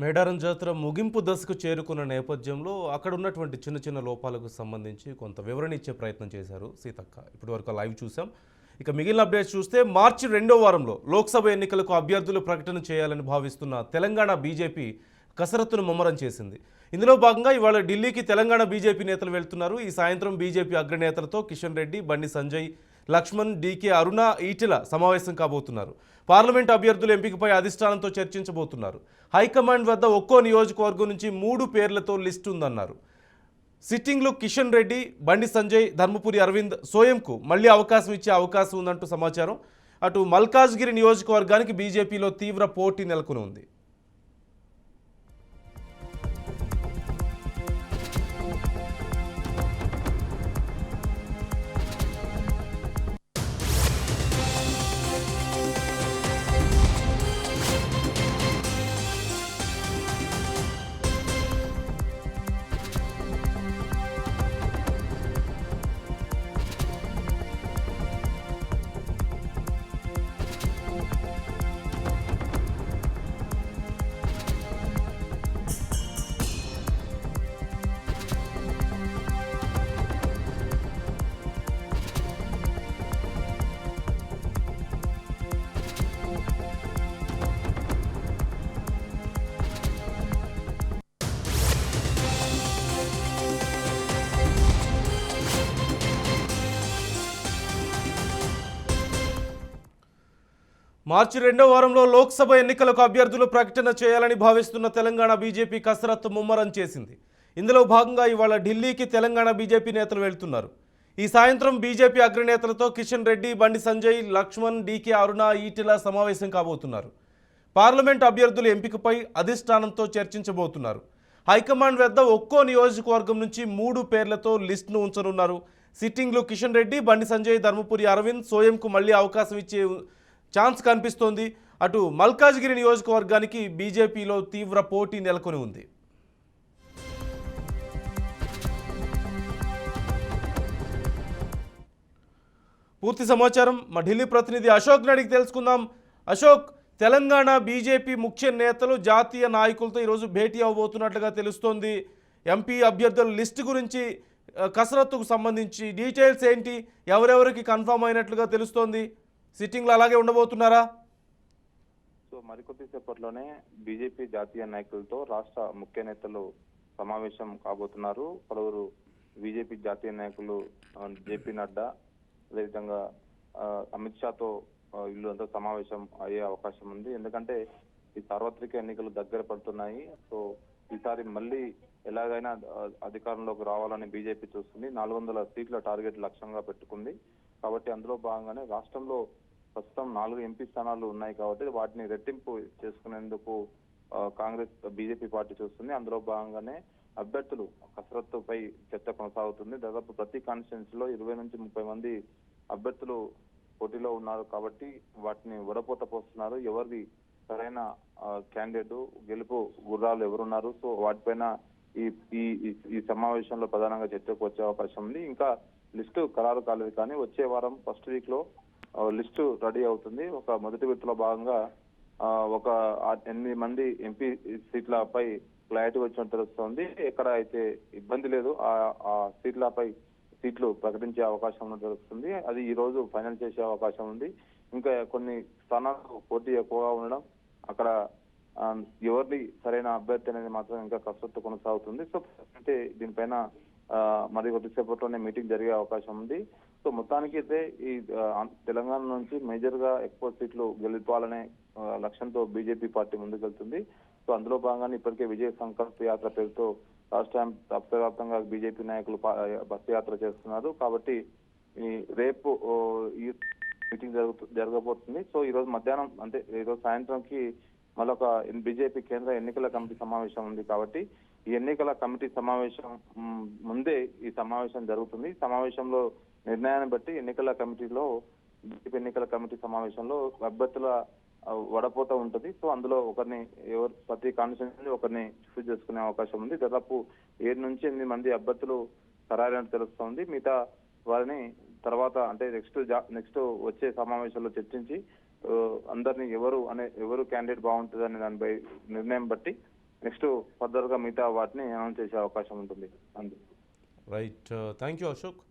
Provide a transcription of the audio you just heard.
మేడారం జాతర ముగింపు దశకు చేరుకున్న నేపథ్యంలో అక్కడ ఉన్నటువంటి చిన్న చిన్న లోపాలకు సంబంధించి కొంత వివరణ ఇచ్చే ప్రయత్నం చేశారు సీతక్క. ఇప్పటివరకు లైవ్ చూసాం. ఇక మిగిలిన అప్డేట్స్ చూస్తే మార్చి 2వ వారంలో లోక్సభ ఎన్నికలకు అభ్యర్థులు ప్రకటన చేయాలని భావిస్తున్న తెలంగాణ బీజేపీ కసరత్తును ముమ్మరం చేసింది. ఇందులో భాగంగా ఇవాళ ఢిల్లీకి తెలంగాణ బీజేపీ నేతలు వెళ్తున్నారు. ఈ సాయంత్రం బీజేపీ అగ్రనేతలతో కిషన్ రెడ్డి, బండి సంజయ్, లక్ష్మణ్, డీకే అరుణ, ఈటెల సమావేశం కాబోతున్నారు. పార్లమెంట్ అభ్యర్థుల ఎంపికపై అధిష్టానంతో చర్చించబోతున్నారు. హైకమాండ్ వద్ద ఒక్కో నియోజకవర్గం నుంచి 3 పేర్లతో లిస్టు ఉందన్నారు. సిట్టింగ్లో కిషన్ రెడ్డి, బండి సంజయ్, ధర్మపురి అరవింద్, సోయంకు మళ్లీ అవకాశం ఇచ్చే అవకాశం ఉందంటూ సమాచారం. అటు మల్కాజ్గిరి నియోజకవర్గానికి బీజేపీలో తీవ్ర పోటీ నెలకొని ఉంది. మార్చి 2వ వారంలో లోక్సభ ఎన్నికలకు అభ్యర్థులు ప్రకటన చేయాలని భావిస్తున్న తెలంగాణ బీజేపీ కసరత్తు ముమ్మరం చేసింది. ఇందులో భాగంగా ఇవాళ ఢిల్లీకి తెలంగాణ బీజేపీ నేతలు వెళ్తున్నారు. ఈ సాయంత్రం బీజేపీ అగ్రనేతలతో కిషన్ రెడ్డి, బండి సంజయ్, లక్ష్మణ్, డీకే అరుణ, ఈటెల సమావేశం కాబోతున్నారు. పార్లమెంట్ అభ్యర్థుల ఎంపికపై అధిష్టానంతో చర్చించబోతున్నారు. హైకమాండ్ వద్ద ఒక్కో నియోజకవర్గం నుంచి 3 పేర్లతో లిస్టును ఉంచనున్నారు. సిట్టింగ్లో కిషన్ రెడ్డి, బండి సంజయ్, ధర్మపురి అరవింద్, సోయంకు మళ్లీ అవకాశం ఇచ్చే ఛాన్స్ కనిపిస్తోంది. అటు మల్కాజ్గిరి నియోజకవర్గానికి బీజేపీలో తీవ్ర పోటీ నెలకొని ఉంది. పూర్తి సమాచారం మా ఢిల్లీ ప్రతినిధి అశోక్ నాడికి తెలుసుకుందాం. అశోక్, తెలంగాణ బీజేపీ ముఖ్య నేతలు జాతీయ నాయకులతో ఈరోజు భేటీ అవ్వబోతున్నట్లుగా తెలుస్తోంది. ఎంపీ అభ్యర్థుల లిస్టు గురించి కసరత్తుకు సంబంధించి డీటెయిల్స్ ఏంటి? ఎవరెవరికి కన్ఫర్మ్ అయినట్లుగా తెలుస్తోంది? సిట్టింగ్లో అలాగే ఉండబోతున్నారా? సో మరికొద్ది సేపట్లోనే బీజేపీ జాతీయ నాయకులతో రాష్ట్ర ముఖ్య నేతలు సమావేశం కాబోతున్నారు. పలువురు బీజేపీ జాతీయ నాయకులు జేపీ నడ్డా, అదేవిధంగా అమిత్ షాతో వీళ్ళంతా సమావేశం అయ్యే అవకాశం ఉంది. ఎందుకంటే ఈ సార్వత్రిక ఎన్నికలు దగ్గర పడుతున్నాయి. సో ఈసారి మళ్ళీ ఎలాగైనా అధికారంలోకి రావాలని బీజేపీ చూస్తుంది. 400 సీట్ల టార్గెట్ లక్ష్యంగా పెట్టుకుంది. కాబట్టి అందులో భాగంగానే రాష్ట్రంలో ప్రస్తుతం 4 ఎంపీ స్థానాలు ఉన్నాయి. కాబట్టి వాటిని రెట్టింపు చేసుకునేందుకు కాంగ్రెస్ బీజేపీ పార్టీ చూస్తుంది. అందులో భాగంగానే అభ్యర్థులు కసరత్తుపై చర్చ కొనసాగుతుంది. దాదాపు ప్రతి కాన్స్టిట్యున్సీలో 20 నుంచి 30 మంది అభ్యర్థులు పోటీలో ఉన్నారు. కాబట్టి వాటిని వడపోత పోస్తున్నారు. ఎవరిది సరైన క్యాండిడేట్, గెలుపు గుర్రాలు ఎవరున్నారు, సో వాటిపైన ఈ ఈ సమావేశంలో ప్రధానంగా చర్చకు వచ్చే అవకాశం ఉంది. ఇంకా లిస్టు ఖరారు కాలేదు, కానీ వచ్చే వారం ఫస్ట్ వీక్ లో లిస్టు రెడీ అవుతుంది. ఒక మొదటి విడతలో భాగంగా ఒక 8 మంది ఎంపీ సీట్లపై క్లారిటీ వచ్చినట్టు తెలుస్తోంది. ఎక్కడ అయితే ఇబ్బంది లేదు, ఆ సీట్లు ప్రకటించే అవకాశం ఉన్నట్టు తెలుస్తుంది. అది ఈ రోజు ఫైనల్ చేసే అవకాశం ఉంది. ఇంకా కొన్ని స్థానాలకు పోటీ ఎక్కువగా ఉండడం, అక్కడ ఎవరిని సరైన అభ్యర్థి అనేది మాత్రం ఇంకా కసరత్తు కొనసాగుతుంది. సో అంటే దీనిపైన మరి కొద్దిసేపట్లోనే మీటింగ్ జరిగే అవకాశం ఉంది. సో మొత్తానికి అయితే ఈ తెలంగాణ నుంచి మేజర్ గా ఎక్కువ సీట్లు గెలుపాలనే లక్ష్యంతో బీజేపీ పార్టీ ముందుకెళ్తుంది. సో అందులో భాగంగానే ఇప్పటికే విజయ సంకల్ప యాత్ర పేరుతో రాష్ట్రవ్యాప్తంగా బీజేపీ నాయకులు బస్సు యాత్ర చేస్తున్నారు. కాబట్టి ఈ రేపు ఈ మీటింగ్ జరగబోతుంది. సో ఈ రోజు మధ్యాహ్నం అంటే ఈ రోజు సాయంత్రంకి మరొక బీజేపీ కేంద్ర ఎన్నికల కమిటీ సమావేశం ఉంది. కాబట్టి ఈ ఎన్నికల కమిటీ సమావేశం ముందే ఈ సమావేశం జరుగుతుంది. ఈ సమావేశంలో నిర్ణయాన్ని బట్టి బీజేపీ ఎన్నికల కమిటీ సమావేశంలో అభ్యర్థుల వడపోత ఉంటుంది. సో అందులో ప్రతి కాన్స్టిట్యూన్సీ ఒకరిని చూస్ చేసుకునే అవకాశం ఉంది. దాదాపు 7 నుంచి 8 మంది అభ్యర్థులు ఖరారైనట్టు తెలుస్తోంది. మిగతా వారిని తర్వాత అంటే నెక్స్ట్ వచ్చే సమావేశంలో చర్చించి అందరినీ ఎవరు క్యాండిడేట్ బాగుంటుంది అనే దానిపై నిర్ణయం బట్టి నెక్స్ట్ ఫర్దర్ గా మిగతా వాటిని అనౌన్స్ చేసే అవకాశం ఉంటుంది అంతే. Right, thank you Ashok.